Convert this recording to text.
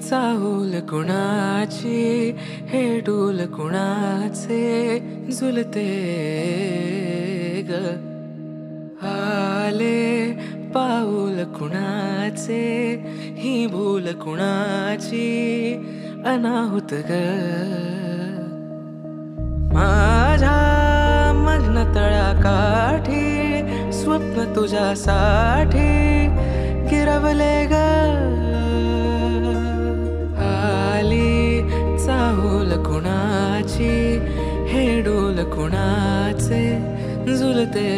चाहूल कुणाची हे डोल कुणाचे झुलते ग आले पाऊल कुणाचे ही भूल कुणाची अनाहुत ग माझ्या मग्न तळाकाठी स्वप्न तुझ्यासाठी गिरवले ग आली चाहूल कुणाची हे डोल कुणाचे झुलते